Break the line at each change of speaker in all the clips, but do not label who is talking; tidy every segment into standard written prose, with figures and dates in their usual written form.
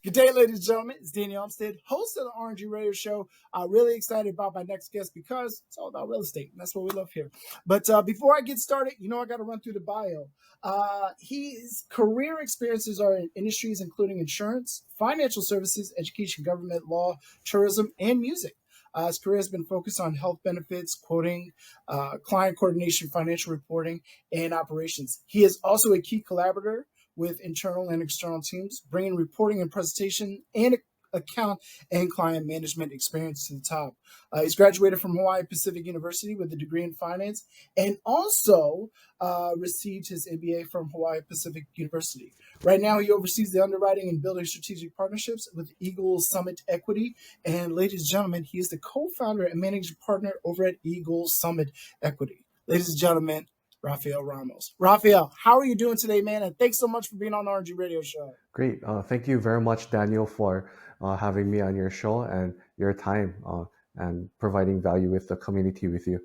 Good day, ladies and gentlemen. It's Daniel Umstead, host of the RNG radio show. Really excited about my next guest because it's all about real estate, and that's what we love here. But before I get started, I got to run through the bio. His career experiences are in industries including insurance, financial services, education, government, law, tourism, and music. His career has been focused on health benefits, quoting, client coordination, financial reporting, and operations. He is also a key collaborator with internal and external teams, bringing reporting and presentation and account and client management experience to the top. He's graduated from Hawai'i Pacific University with a degree in finance and also received his MBA from Hawai'i Pacific University. Right now, he oversees the underwriting and building strategic partnerships with Eagle Summit Equity. And ladies and gentlemen, he is the co-founder and managing partner over at Eagle Summit Equity. Ladies and gentlemen, Raphael Ramos. Raphael, how are you doing today, man? And thanks so much for being on the RNG Radio Show.
Great. Thank you very much, Daniel, for having me on your show and your time and providing value with the community with you.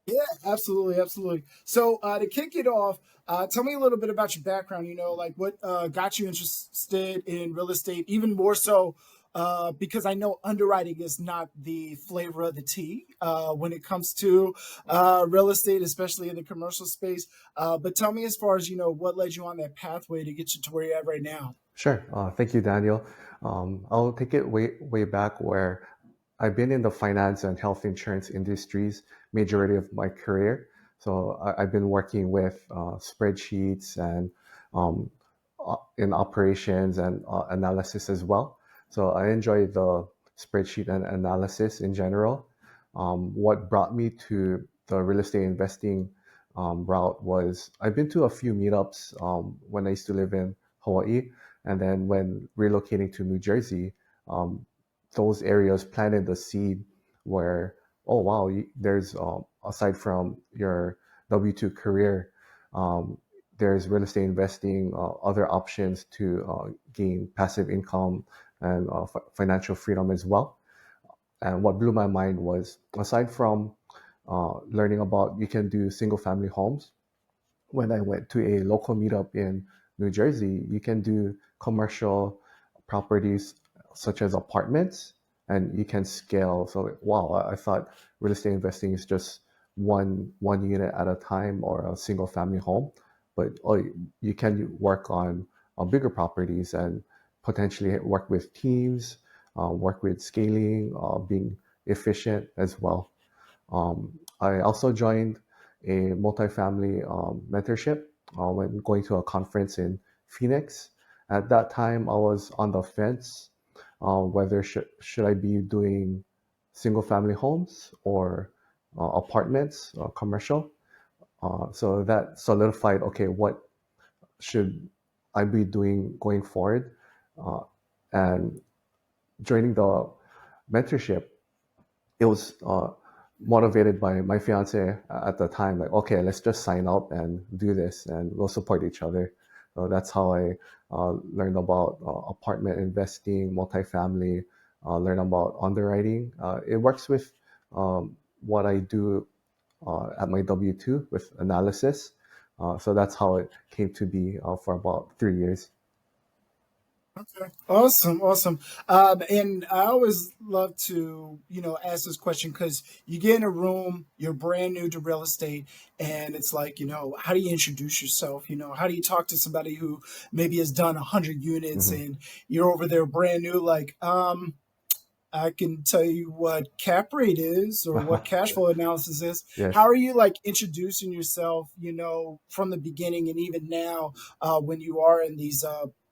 Yeah, absolutely, absolutely. So to kick it off, tell me a little bit about your background. Like what got you interested in real estate, even more so because I know underwriting is not the flavor of the tea when it comes to real estate, especially in the commercial space. But tell me as far as, what led you on that pathway to get you to where you're at right now.
Sure. Thank you, Daniel. I'll take it way back where I've been in the finance and health insurance industries majority of my career. So I've been working with spreadsheets and in operations and analysis as well. So I enjoy the spreadsheet and analysis in general. What brought me to the real estate investing route was I've been to a few meetups when I used to live in Hawaii. And then when relocating to New Jersey, those areas planted the seed where, oh, wow, there's, aside from your W-2 career, there's real estate investing, other options to gain passive income and financial freedom as well. And what blew my mind was, aside from learning about you can do single family homes, when I went to a local meetup in New Jersey, you can do commercial properties such as apartments, and you can scale. So wow, I thought real estate investing is just one unit at a time or a single family home, but you can work on bigger properties and potentially work with teams, work with scaling, being efficient as well. I also joined a multifamily mentorship when going to a conference in Phoenix. At that time, I was on the fence whether should I be doing single family homes or apartments, commercial. So that solidified, okay, what should I be doing going forward? And joining the mentorship, it was motivated by my fiance at the time, like, okay, let's just sign up and do this and we'll support each other. So that's how I learned about apartment investing, multifamily, learn about underwriting. It works with what I do at my W-2 with analysis. So that's how it came to be for about 3 years.
Okay. Awesome. Awesome. And I always love to, ask this question because you get in a room, you're brand new to real estate, and it's like, how do you introduce yourself? How do you talk to somebody who maybe has done 100 units
Mhm.
and you're over there brand new, like, I can tell you what cap rate is or what cash flow analysis is.
Yes.
How are you like introducing yourself, from the beginning and even now when you are in these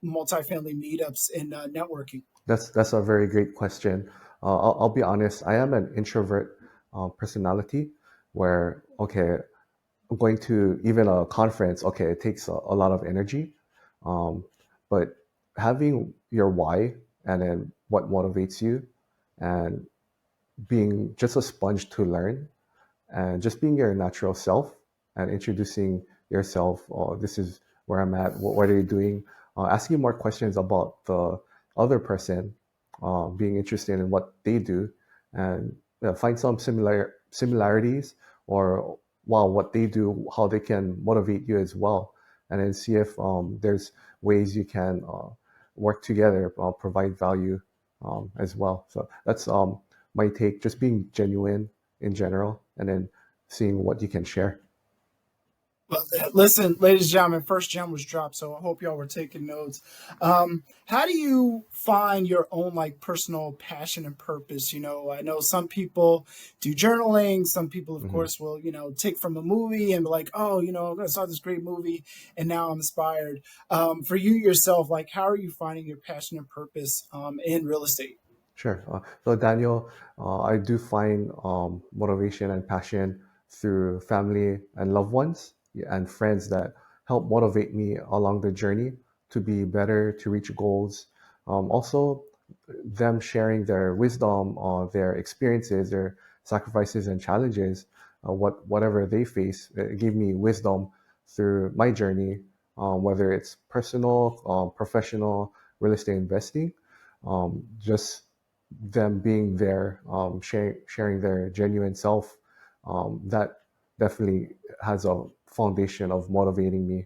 multifamily meetups and networking?
That's a very great question. I'll be honest. I am an introvert personality, where okay, going to even a conference, okay, it takes a lot of energy, um, but having your why and then what motivates you, and being just a sponge to learn, and just being your natural self and introducing yourself. Oh, this is where I'm at. What are you doing? Asking more questions about the other person, being interested in what they do, and find some similarities, or wow, what they do, how they can motivate you as well, and then see if there's ways you can work together, provide value as well. So that's my take, just being genuine in general, and then seeing what you can share.
Love that. Listen, ladies and gentlemen, first gem was dropped, so I hope y'all were taking notes. How do you find your own like personal passion and purpose? You know, I know some people do journaling. Some people, of
Hmm.
course, will take from a movie and be like, oh, I saw this great movie and now I'm inspired. For you yourself, like, how are you finding your passion and purpose in real estate?
Sure. So Daniel, I do find motivation and passion through family and loved ones, yeah, and friends that help motivate me along the journey to be better, to reach goals. Also, them sharing their wisdom, their experiences, their sacrifices and challenges, whatever they face, it gave me wisdom through my journey, whether it's personal, professional, real estate investing. Just them being there, sharing their genuine self, that definitely has a foundation of motivating me.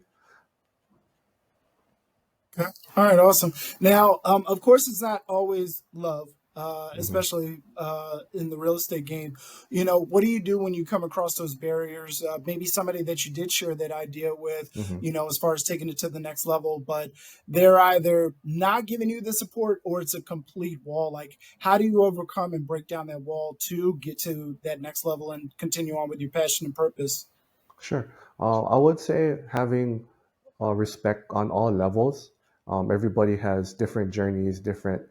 Okay. All right, awesome. Now, of course, it's not always love,
Hmm.
especially in the real estate game. What do you do when you come across those barriers? Maybe somebody that you did share that idea with,
Hmm.
as far as taking it to the next level, but they're either not giving you the support or it's a complete wall. Like, how do you overcome and break down that wall to get to that next level and continue on with your passion and purpose?
Sure. I would say having respect on all levels. Everybody has different journeys, different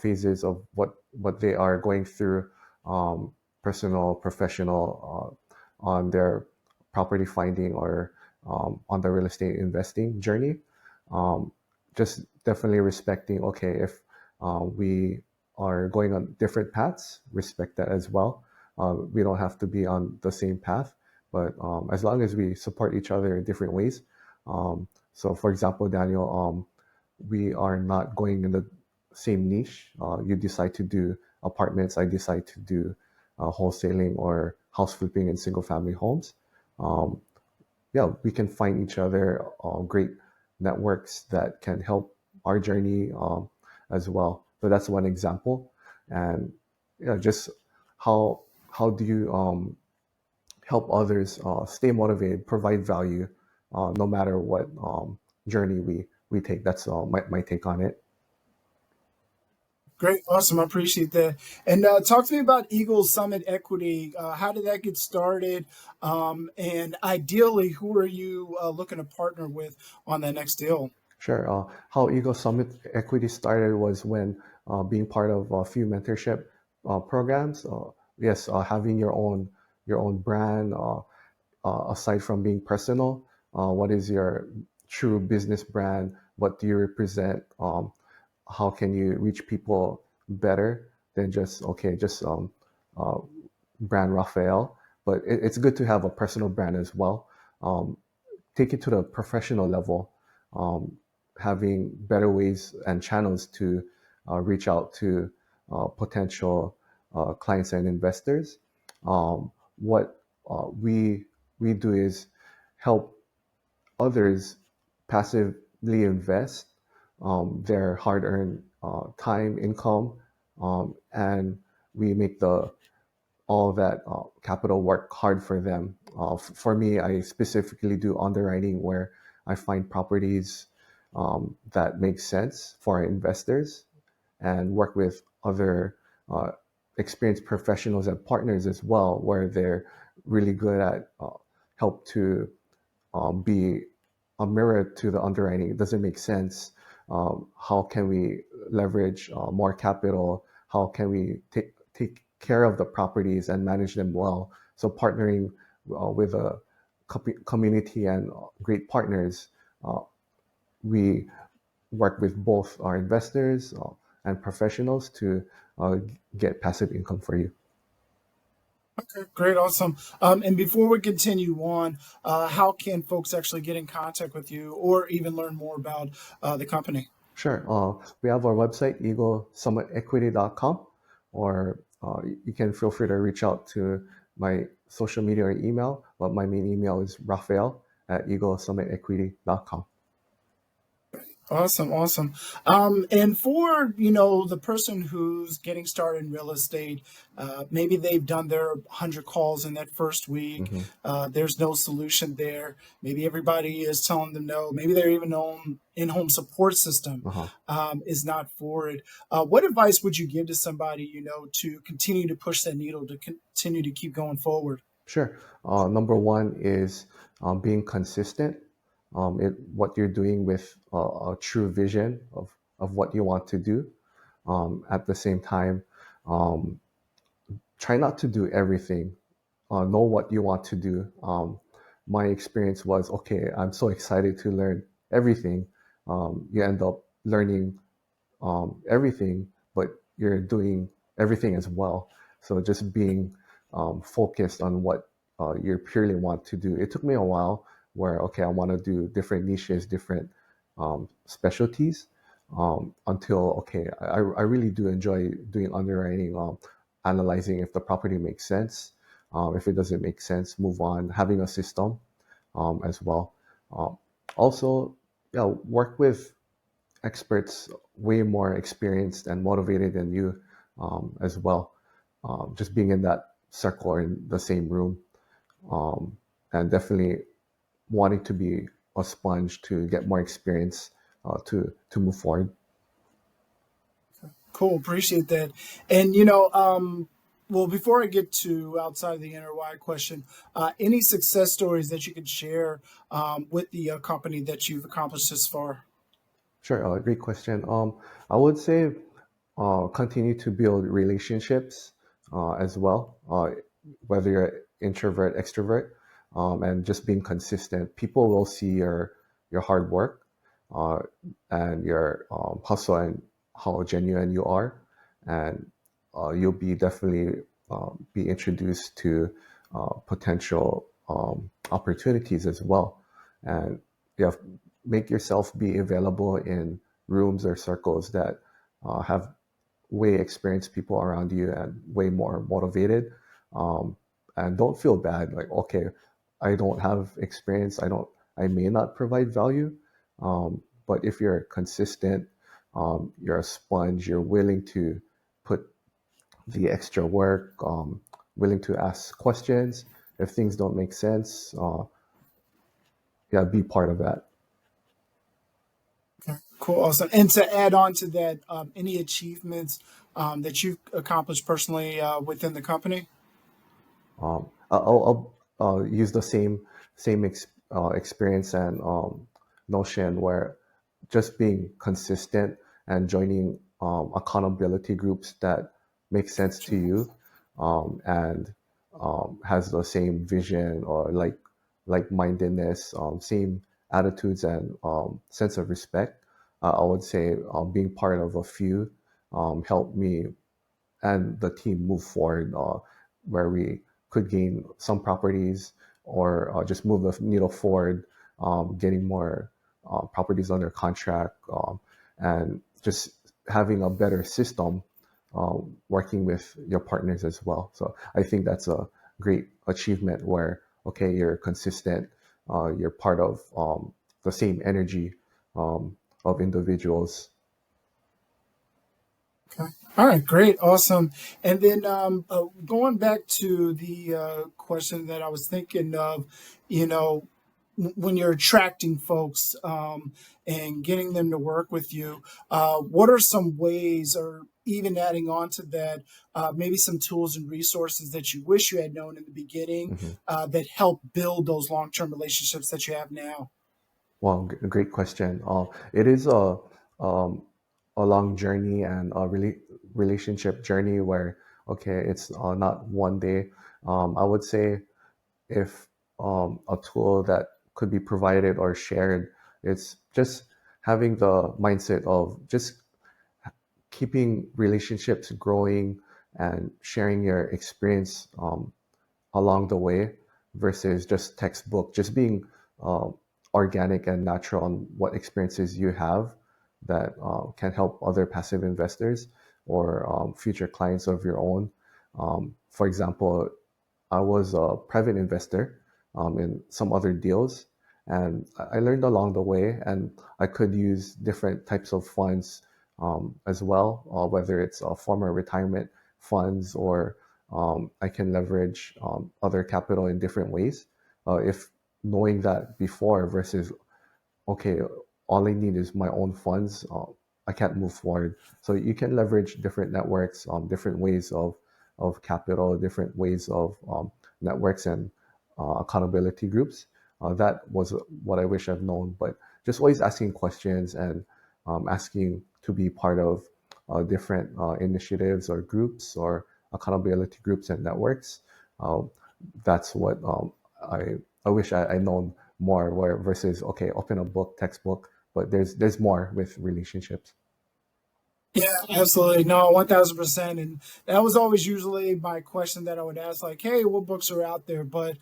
phases of what they are going through, um, personal, professional, on their property finding or on the real estate investing journey. Um, just definitely respecting, okay, if we are going on different paths, respect that as well. We don't have to be on the same path, but as long as we support each other in different ways. So, for example, Daniel, we are not going in the same niche. You decide to do apartments, I decide to do wholesaling or house flipping in single family homes. Um, yeah, we can find each other great networks that can help our journey as well. So that's one example. And yeah, just how how do you help others stay motivated, provide value, no matter what journey we take. That's my take on it.
Great, awesome. I appreciate that. And talk to me about Eagle Summit Equity. How did that get started? And ideally, who are you looking to partner with on that next deal?
Sure. How Eagle Summit Equity started was when being part of a few mentorship programs. Yes, having your own brand. Aside from being personal, what is your true business brand? What do you represent? How can you reach people better than just okay, just uh, brand Raphael? But it's good to have a personal brand as well. Um, Take it to the professional level, um, having better ways and channels to reach out to potential clients and investors. What we do is help others passively invest their hard-earned time, income, and we make the all that capital work hard for them. For me, I specifically do underwriting where I find properties that make sense for our investors and work with other uh, experienced professionals and partners as well, where they're really good at help to be a mirror to the underwriting. It doesn't make sense. How can we leverage more capital? How can we take care of the properties and manage them well? So partnering with a community and great partners, uh, we work with both our investors and professionals to uh, get passive income for you.
Okay, great, awesome. And before we continue on, how can folks actually get in contact with you or even learn more about the company?
Sure. We have our website, eaglesummitequity.com, or you can feel free to reach out to my social media or email. But my main email is Raphael at eaglesummitequity.com.
Awesome, awesome. And for the person who's getting started in real estate, maybe they've done their 100 calls in that first week.
Hmm.
There's no solution there. Maybe everybody is telling them no. Maybe their even own in-home support system
Uh-huh.
is not for it. What advice would you give to somebody to continue to push that needle, to continue to keep going forward?
Sure. Number one is being consistent. What you're doing with a true vision of what you want to do. At the same time, um, try not to do everything. Know what you want to do. My experience was okay, I'm so excited to learn everything. You end up learning everything, but you're doing everything as well. So just being focused on what you purely want to do. It took me a while where, okay, I want to do different niches, different specialties until, okay, I really do enjoy doing underwriting, analyzing if the property makes sense. If it doesn't make sense, move on, having a system as well. Um, Also, yeah, work with experts way more experienced and motivated than you as well. Just being in that circle or in the same room, um, and definitely wanting to be a sponge to get more experience to move forward.
Cool, appreciate that. And well, before I get to outside of the inner why question, any success stories that you could share with the company that you've accomplished this far?
Sure, great question. I would say continue to build relationships as well, whether you're introvert, extrovert, and just being consistent. People will see your hard work uh, and your hustle and how genuine you are, and you'll be definitely be introduced to potential opportunities as well. And you have make yourself be available in rooms or circles that have way experienced people around you and way more motivated. Um, and don't feel bad. Like, okay, I don't have experience. I may not provide value. But if you're consistent, you're a sponge, you're willing to put the extra work, willing to ask questions. If things don't make sense, yeah, be part of that.
Cool, awesome. And to add on to that, any achievements that you've accomplished personally within the company?
I'll use the same experience and notion where just being consistent and joining accountability groups that make sense to you and has the same vision or like-mindedness, same attitudes and sense of respect. I would say being part of a few helped me and the team move forward where we could gain some properties or just move the needle forward, getting more properties under contract and just having a better system working with your partners as well. So I think that's a great achievement where, okay, you're consistent, you're part of the same energy um, of individuals.
Okay. All right, great, awesome. And then going back to the question that I was thinking of, you know, when you're attracting folks and getting them to work with you, what are some ways, or even adding on to that, maybe some tools and resources that you wish you had known in the beginning
Mhm.
that help build those long-term relationships that you have now?
Well, great question. It is um, a long journey and a relationship journey where, okay, it's not one day. I would say if a tool that could be provided or shared, it's just having the mindset of just keeping relationships growing and sharing your experience along the way versus just textbook, just being um, organic and natural on what experiences you have that can help other passive investors or future clients of your own. For example, I was a private investor in some other deals, And I learned along the way, and I could use different types of funds as well, whether it's former retirement funds or I can leverage other capital in different ways. If knowing that before versus, okay, all I need is my own funds, I can't move forward. So you can leverage different networks, different ways of capital, different ways of networks and accountability groups. That was what I wish I've known, but just always asking questions and asking to be part of different initiatives or groups or accountability groups and networks. Uh, that's what I wish I known more where versus okay, open a book, textbook, but there's more with relationships.
Yeah, absolutely. No, 1000%. And that was always usually my question that I would ask, like, hey, what books are out there? But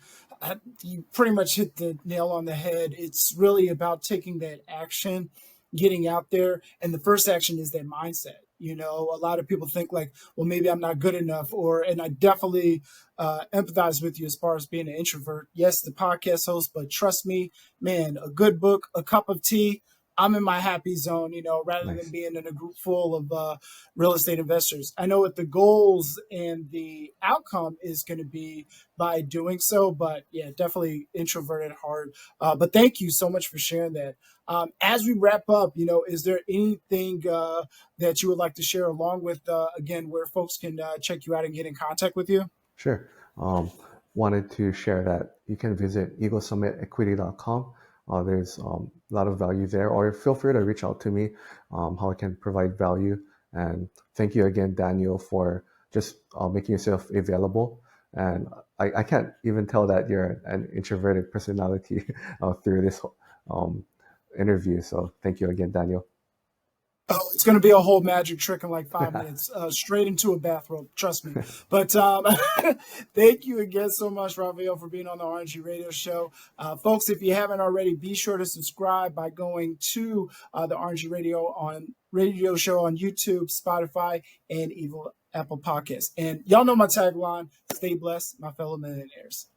you pretty much hit the nail on the head. It's really about taking that action, getting out there. And the first action is that mindset. You know, a lot of people think like, well, maybe I'm not good enough, and I definitely empathize with you as far as being an introvert. Yes, the podcast host, but trust me, man, a good book, a cup of tea, I'm in my happy zone, rather than
Nice.
being in a group full of real estate investors. I know what the goals and the outcome is going to be by doing so, but yeah, definitely introverted hard. But thank you so much for sharing that. As we wrap up, is there anything that you would like to share along with, again, where folks can check you out and get in contact with you?
Sure. Wanted to share that you can visit eaglesummitequity.com. There's a lot of value there, or feel free to reach out to me, how I can provide value. And thank you again, Daniel, for just making yourself available. And I can't even tell that you're an introverted personality through this um, interview. So thank you again, Daniel.
Oh, it's going to be a whole magic trick in like 5 minutes, straight into a bathrobe. Trust me. But thank you again so much, Raphael, for being on the RNG Radio Show. Folks, if you haven't already, be sure to subscribe by going to the RNG Radio Show on YouTube, Spotify, and even Apple Podcasts. And y'all know my tagline: "Stay blessed, my fellow millionaires."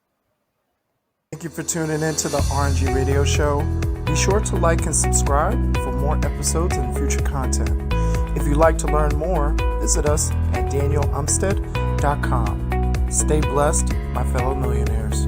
Thank you for tuning in to the RNG Radio Show. Be sure to like and subscribe for more episodes and future content. If you'd like to learn more, visit us at danielumstead.com. Stay blessed, my fellow millionaires.